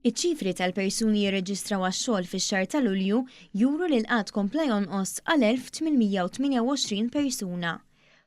Iċ-ċifri tal-persuni jirreġistraw għax-xogħol fix-xahar ta' Lulju juru li l-qatt kompla jonqos għal 1828 persuna.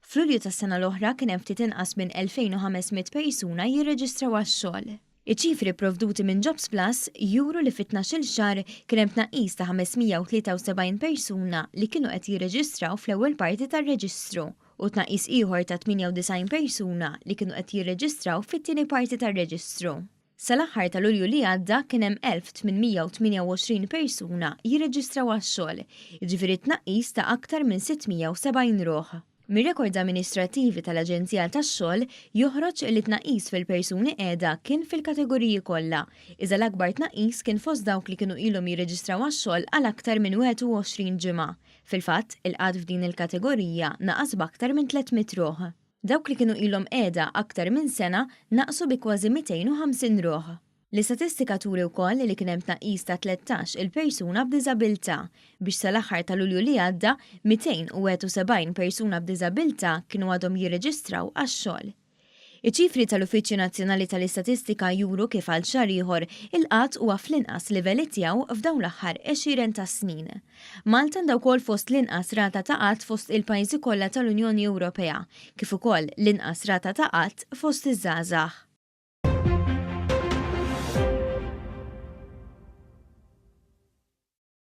F'Lulju tas-sena l-oħra kien hemm ftit inqas minn 2500 persuna jirreġistraw għax-xogħol. Iċ-ċifri provduti minn Jobs Plus juru li fit-12 xahar kien hemm tnaqqis ta' 573 persuna li kienu qed jirreġistraw fl-ewwel parti tar-reġistru u tnaqqis ieħor ta' 98 persuna li kienu qed jirreġistraw fit-tieni parti tar-reġistru. Sal-aħħar ta' Lulju li għadda kien hemm 1828 persuna jirreġistraw għax-xogħol, jiġifieri tnaqqis ta' aktar minn 670 ruħ. Mir-rekord amministrativi tal-Aġenzija tax-xogħol joħroġ li tnaqqis fil-persuni qiegħda kien fil-kategoriji kollha, iżda l-akbar tnaqqis kien fost dawk li kienu ilhom jirreġistraw għax-xogħol għal aktar minn 21 ġimgħa. Fil-fatt, il-qatt f'din il-kategorija naqas b'aktar minn 300 ruħ. Dawk li kienu ilhom qiegħda aktar minn sena naqsu bi kważi 250 ruħ. L-istatistika turi wkoll li kien hemm tnaqqis ta' 13 il-persuna b'diżabilità biex sal-aħħar ta' Lulju li għadda 271 persuna b'diżabilità kienu għadhom jirreġistraw għax-xogħol. Iċ-ċifri tal-Uffiċċju Nazzjonali tal-Istatistika juru kif għal xahar ieħor il-qatt huwa fl-inqas livelli tiegħu f'dawn l-aħħar 20 ta' snin. Malta għandha wkoll fost l-inqas rata ta' qatt fost il-pajjiżi kollha tal-Unjoni Ewropea, kif ukoll l-inqas rata ta' qatt fost iż-żgħażagħ.